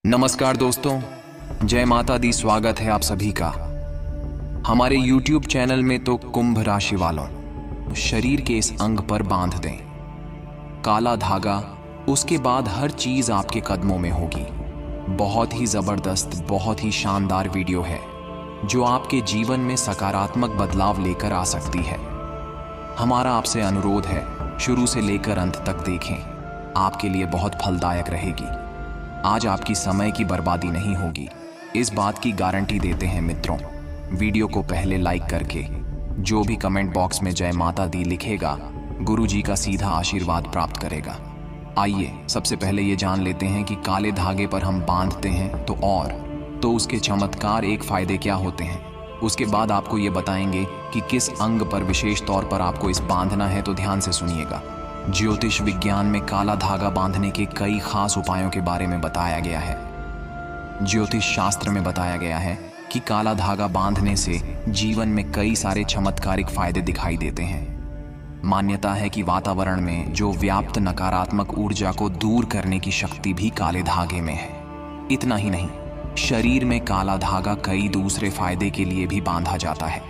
नमस्कार दोस्तों, जय माता दी। स्वागत है आप सभी का हमारे YouTube चैनल में। तो कुंभ राशि वालों, शरीर के इस अंग पर बांध दें काला धागा, उसके बाद हर चीज आपके कदमों में होगी। बहुत ही जबरदस्त, बहुत ही शानदार वीडियो है जो आपके जीवन में सकारात्मक बदलाव लेकर आ सकती है। हमारा आपसे अनुरोध है, शुरू से लेकर अंत तक देखें, आपके लिए बहुत फलदायक रहेगी। आज आपकी समय की बर्बादी नहीं होगी, इस बात की गारंटी देते हैं मित्रों। वीडियो को पहले लाइक करके जो भी कमेंट बॉक्स में जय माता दी लिखेगा, गुरु जी का सीधा आशीर्वाद प्राप्त करेगा। आइए सबसे पहले ये जान लेते हैं कि काले धागे पर हम बांधते हैं तो उसके चमत्कार एक फायदे क्या होते हैं। उसके बाद आपको ये बताएंगे कि किस अंग पर विशेष तौर पर आपको इस बांधना है, तो ध्यान से सुनिएगा। ज्योतिष विज्ञान में काला धागा बांधने के कई खास उपायों के बारे में बताया गया है। ज्योतिष शास्त्र में बताया गया है कि काला धागा बांधने से जीवन में कई सारे चमत्कारिक फायदे दिखाई देते हैं। मान्यता है कि वातावरण में जो व्याप्त नकारात्मक ऊर्जा को दूर करने की शक्ति भी काले धागे में है। इतना ही नहीं, शरीर में काला धागा कई दूसरे फायदे के लिए भी बांधा जाता है,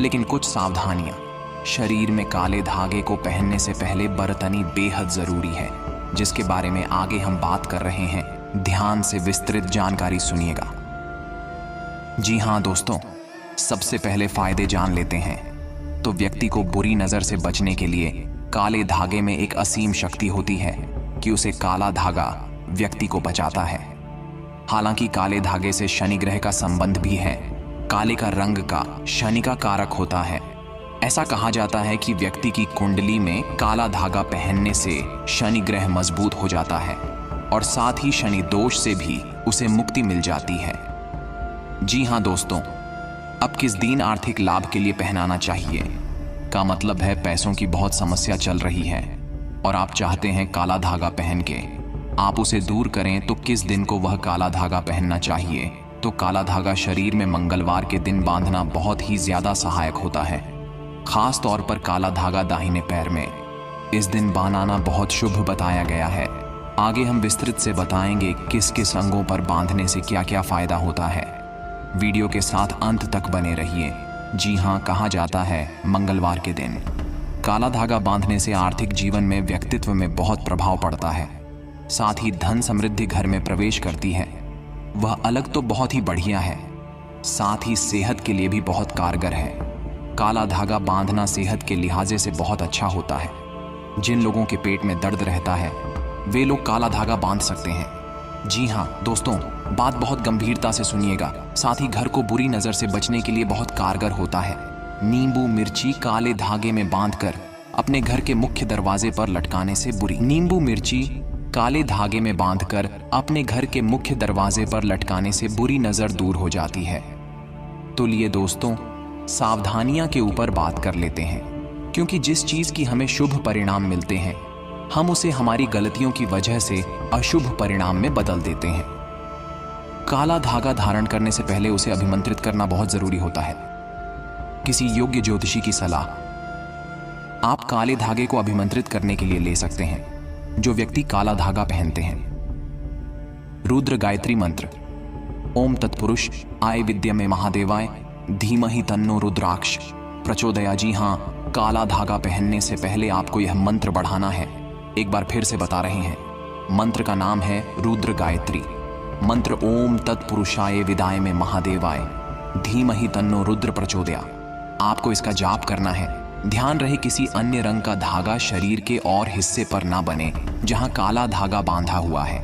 लेकिन कुछ सावधानियां शरीर में काले धागे को पहनने से पहले बरतनी बेहद जरूरी है, जिसके बारे में आगे हम बात कर रहे हैं। ध्यान से विस्तृत जानकारी सुनिएगा। जी हाँ दोस्तों, सबसे पहले फायदे जान लेते हैं। तो व्यक्ति को बुरी नजर से बचने के लिए काले धागे में एक असीम शक्ति होती है कि उसे काला धागा व्यक्ति को बचाता है। हालांकि काले धागे से शनि ग्रह का संबंध भी है। काले का रंग का शनि का कारक होता है। ऐसा कहा जाता है कि व्यक्ति की कुंडली में काला धागा पहनने से शनि ग्रह मजबूत हो जाता है और साथ ही शनि दोष से भी उसे मुक्ति मिल जाती है। जी हाँ दोस्तों, अब किस दिन आर्थिक लाभ के लिए पहनाना चाहिए का मतलब है पैसों की बहुत समस्या चल रही है और आप चाहते हैं काला धागा पहन के आप उसे दूर करें, तो किस दिन को वह काला धागा पहनना चाहिए? तो काला धागा शरीर में मंगलवार के दिन बांधना बहुत ही ज्यादा सहायक होता है। खास तौर पर काला धागा दाहिने पैर में इस दिन बांधना बहुत शुभ बताया गया है। आगे हम विस्तृत से बताएंगे किस किस अंगों पर बांधने से क्या क्या फायदा होता है। वीडियो के साथ अंत तक बने रहिए। जी हाँ, कहा जाता है मंगलवार के दिन काला धागा बांधने से आर्थिक जीवन में व्यक्तित्व में बहुत प्रभाव पड़ता है। साथ ही धन समृद्धि घर में प्रवेश करती है। वह अलग तो बहुत ही बढ़िया है, साथ ही सेहत के लिए भी बहुत कारगर है। काला धागा बांधना सेहत के लिहाजे से बहुत अच्छा होता है। जिन लोगों के पेट में दर्द रहता है वे लोग काला धागा बांध सकते हैं। जी हाँ दोस्तों, बात बहुत गंभीरता से सुनिएगा। साथ ही घर को बुरी नजर से बचने के लिए बहुत कारगर होता है। नींबू मिर्ची काले धागे में बांधकर अपने घर के मुख्य दरवाजे पर लटकाने से नींबू मिर्ची काले धागे में बांधकर अपने घर के मुख्य दरवाजे पर लटकाने से बुरी नजर दूर हो जाती है। तो लिए दोस्तों, सावधानियां के ऊपर बात कर लेते हैं, क्योंकि जिस चीज की हमें शुभ परिणाम मिलते हैं हम उसे हमारी गलतियों की वजह से अशुभ परिणाम में बदल देते हैं। काला धागा धारण करने से पहले उसे अभिमंत्रित करना बहुत जरूरी होता है। किसी योग्य ज्योतिषी की सलाह आप काले धागे को अभिमंत्रित करने के लिए ले सकते हैं। जो व्यक्ति काला धागा पहनते हैं, रुद्र गायत्री मंत्र, ओम तत्पुरुष आय विद्या में महादेवाय धीमहि तन्नो रुद्राक्ष प्रचोदया। जी हाँ, काला धागा पहनने से पहले आपको यह मंत्र बढ़ाना है। एक बार फिर से बता रहे हैं, मंत्र का नाम है रुद्र गायत्री मंत्र। ओम तत्पुरुषाय विदाय में महादेवाय धीमहि तन्नो रुद्र प्रचोदया। आपको इसका जाप करना है। ध्यान रहे किसी अन्य रंग का धागा शरीर के और हिस्से पर ना बने जहां काला धागा बांधा हुआ है।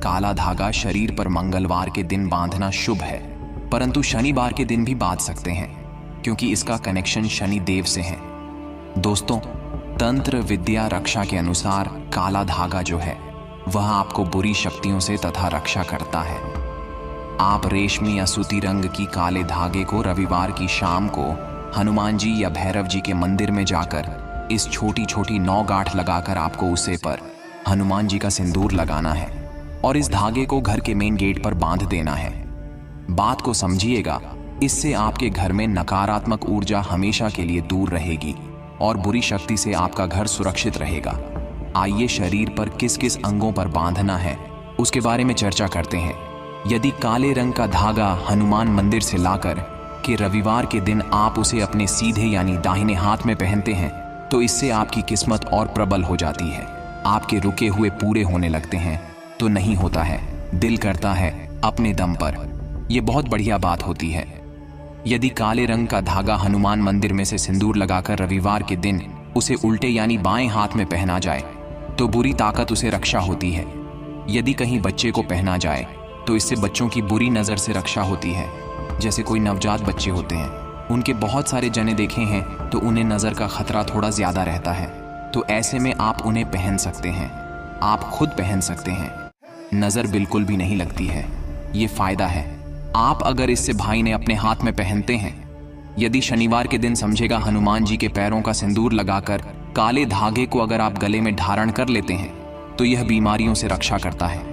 काला धागा शरीर पर मंगलवार के दिन बांधना शुभ है, परंतु शनिवार के दिन भी बांध सकते हैं, क्योंकि इसका कनेक्शन शनि देव से है। दोस्तों, तंत्र विद्या रक्षा के अनुसार काला धागा जो है वह आपको बुरी शक्तियों से तथा रक्षा करता है। आप रेशमी या सूती रंग की काले धागे को रविवार की शाम को हनुमान जी या भैरव जी के मंदिर में जाकर इस छोटी छोटी 9 गांठ लगाकर आपको उसे पर हनुमान जी का सिंदूर लगाना है और इस धागे को घर के मेन गेट पर बांध देना है। बात को समझिएगा, इससे आपके घर में नकारात्मक ऊर्जा हमेशा के लिए दूर रहेगी और बुरी शक्ति से आपका घर सुरक्षित रहेगा। आइए शरीर पर किस किस अंगों पर बांधना है उसके बारे में चर्चा करते हैं। यदि काले रंग का धागा हनुमान मंदिर से लाकर के रविवार के दिन आप उसे अपने सीधे यानी दाहिने हाथ में पहनते हैं तो इससे आपकी किस्मत और प्रबल हो जाती है। आपके रुके हुए पूरे होने लगते हैं तो नहीं होता है, दिल करता है अपने दम पर। यह बहुत बढ़िया बात होती है। यदि काले रंग का धागा हनुमान मंदिर में से सिंदूर लगाकर रविवार के दिन उसे उल्टे यानी बाएं हाथ में पहना जाए तो बुरी ताकत उसे रक्षा होती है। यदि कहीं बच्चे को पहना जाए तो इससे बच्चों की बुरी नज़र से रक्षा होती है। जैसे कोई नवजात बच्चे होते हैं, उनके बहुत सारे जने देखे हैं तो उन्हें नज़र का खतरा थोड़ा ज़्यादा रहता है, तो ऐसे में आप उन्हें पहन सकते हैं। आप खुद पहन सकते हैं, नज़र बिल्कुल भी नहीं लगती है। ये फ़ायदा है। आप अगर इससे भाई ने अपने हाथ में पहनते हैं, यदि शनिवार के दिन समझेगा हनुमान जी के पैरों का सिंदूर लगाकर काले धागे को अगर आप गले में धारण कर लेते हैं तो यह बीमारियों से रक्षा करता है।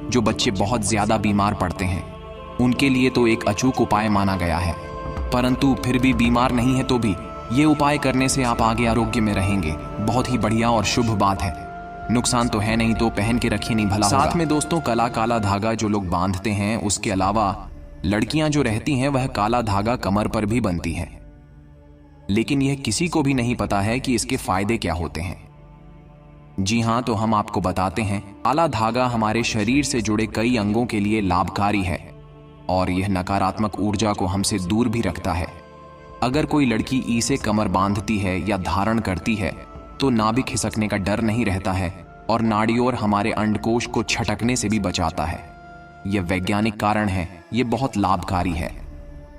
जो बच्चे बहुत ज़्यादा बीमार पड़ते हैं उनके लिए तो एक अचूक उपाय माना गया है, परंतु फिर भी बीमार नहीं है तो भी ये उपाय करने से आप आगे आरोग्य में रहेंगे। बहुत ही बढ़िया और शुभ बात है। नुकसान तो है नहीं, तो पहन के रखिए, नहीं भला होगा। साथ में दोस्तों, काला धागा जो लोग बांधते हैं, उसके अलावा लड़कियां जो रहती हैं वह काला धागा कमर पर भी बनती हैं, लेकिन यह किसी को भी नहीं पता है कि इसके फायदे क्या होते हैं। जी हाँ, तो हम आपको बताते हैं। काला धागा हमारे शरीर से जुड़े कई अंगों के लिए लाभकारी है और यह नकारात्मक ऊर्जा को हमसे दूर भी रखता है। अगर कोई लड़की इसे कमर बांधती है या धारण करती है तो नाभि खिसकने का डर नहीं रहता है और नाड़ियों और हमारे अंडकोश को छटकने से भी बचाता है। यह वैज्ञानिक कारण है, यह बहुत लाभकारी है।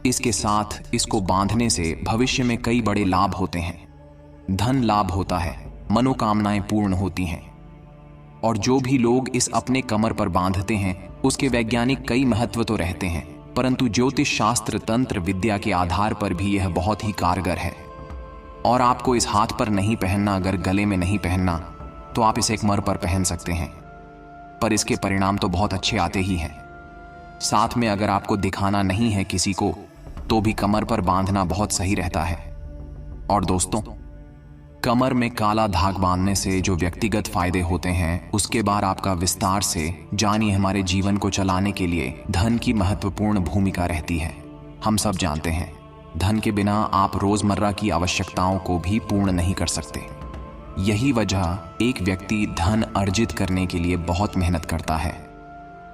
इसके साथ इसको बांधने से भविष्य में कई बड़े लाभ होते हैं। धन लाभ होता है, मनोकामनाएं पूर्ण होती हैं। और जो भी लोग इस अपने कमर पर बांधते हैं उसके वैज्ञानिक कई महत्व तो रहते हैं, परंतु ज्योतिष शास्त्र तंत्र विद्या के आधार पर भी यह बहुत ही कारगर है। और आपको इस हाथ पर नहीं पहनना, अगर गले में नहीं पहनना तो आप इसे कमर पर पहन सकते हैं, पर इसके परिणाम तो बहुत अच्छे आते ही हैं। साथ में अगर आपको दिखाना नहीं है किसी को तो भी कमर पर बांधना बहुत सही रहता है। और दोस्तों, कमर में काला धाग बांधने से जो व्यक्तिगत फायदे होते हैं उसके बाद आपका विस्तार से जानिए। हमारे जीवन को चलाने के लिए धन की महत्वपूर्ण भूमिका रहती है। हम सब जानते हैं, धन के बिना आप रोजमर्रा की आवश्यकताओं को भी पूर्ण नहीं कर सकते। यही वजह एक व्यक्ति धन अर्जित करने के लिए बहुत मेहनत करता है।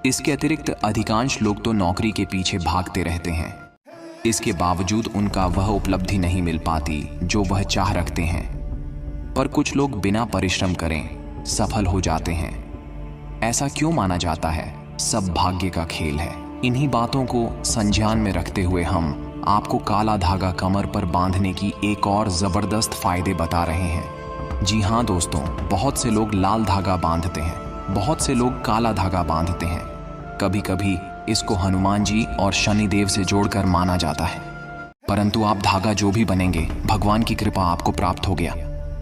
इसके अतिरिक्त अधिकांश लोग तो नौकरी के पीछे भागते रहते हैं, इसके बावजूद उनका वह उपलब्धि नहीं मिल पाती जो वह चाह रखते हैं। पर कुछ लोग बिना परिश्रम करें सफल हो जाते हैं। ऐसा क्यों माना जाता है? सब भाग्य का खेल है। इन्हीं बातों को संज्ञान में रखते हुए हम आपको काला धागा कमर पर बांधने की एक और जबरदस्त फायदे बता रहे हैं। जी हाँ दोस्तों, बहुत से लोग लाल धागा बांधते हैं, बहुत से लोग काला धागा बांधते हैं। कभी कभी इसको हनुमान जी और शनिदेव से जोड़कर माना जाता है, परंतु आप धागा जो भी बनेंगे, भगवान की कृपा आपको प्राप्त हो गया।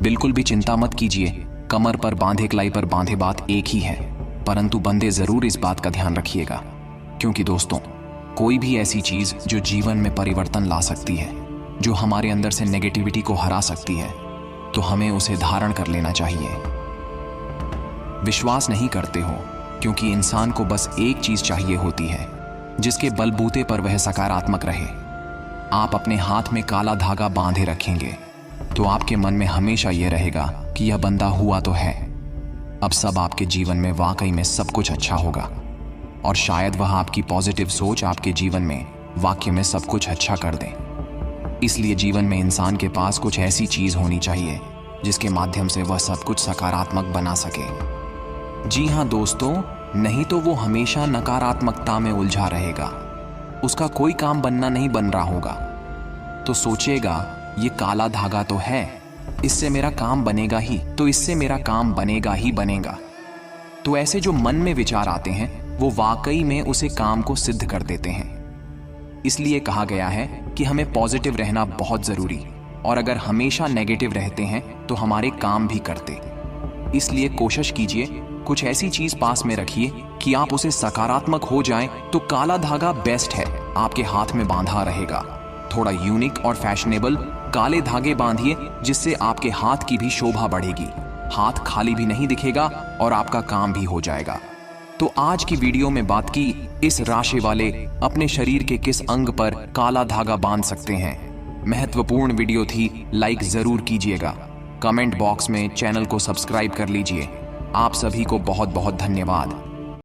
बिल्कुल भी चिंता मत कीजिए। कमर पर बांधे कलाई पर बांधे बात एक ही है, परंतु बंदे जरूर इस बात का ध्यान रखिएगा, क्योंकि दोस्तों, कोई भी ऐसी चीज जो जीवन में परिवर्तन ला सकती है, जो हमारे अंदर से नेगेटिविटी को हरा सकती है, तो हमें उसे धारण कर लेना चाहिए। विश्वास नहीं करते हो, क्योंकि इंसान को बस एक चीज चाहिए होती है जिसके बलबूते पर वह सकारात्मक रहे। आप अपने हाथ में काला धागा बांधे रखेंगे तो आपके मन में हमेशा यह रहेगा कि यह बंदा हुआ तो है, अब सब आपके जीवन में वाकई में सब कुछ अच्छा होगा। और शायद वह आपकी पॉजिटिव सोच आपके जीवन में वाकई में सब कुछ अच्छा कर दे। इसलिए जीवन में इंसान के पास कुछ ऐसी चीज होनी चाहिए जिसके माध्यम से वह सब कुछ सकारात्मक बना सके। जी हाँ दोस्तों, नहीं तो वो हमेशा नकारात्मकता में उलझा रहेगा, उसका कोई काम बनना नहीं बन रहा होगा। तो सोचेगा ये काला धागा तो है, इससे मेरा काम बनेगा ही, तो इससे मेरा काम बनेगा ही बनेगा। तो ऐसे जो मन में विचार आते हैं वो वाकई में उसे काम को सिद्ध कर देते हैं। इसलिए कहा गया है कि हमें पॉजिटिव रहना बहुत जरूरी, और अगर हमेशा नेगेटिव रहते हैं तो हमारे काम भी करते। इसलिए कोशिश कीजिए कुछ ऐसी चीज पास में रखिए कि आप उसे सकारात्मक हो जाएं, तो काला धागा बेस्ट है, आपके हाथ में बांधा रहेगा। थोड़ा यूनिक और फैशनेबल काले धागे बांधिए, जिससे आपके हाथ की भी शोभा बढ़ेगी, हाथ खाली भी नहीं दिखेगा और आपका काम भी हो जाएगा। तो आज की वीडियो में बात की इस राशि वाले अपने शरीर के किस अंग पर काला धागा बांध सकते हैं। महत्वपूर्ण वीडियो थी, लाइक जरूर कीजिएगा। कमेंट बॉक्स में चैनल को सब्सक्राइब कर लीजिए। आप सभी को बहुत बहुत धन्यवाद।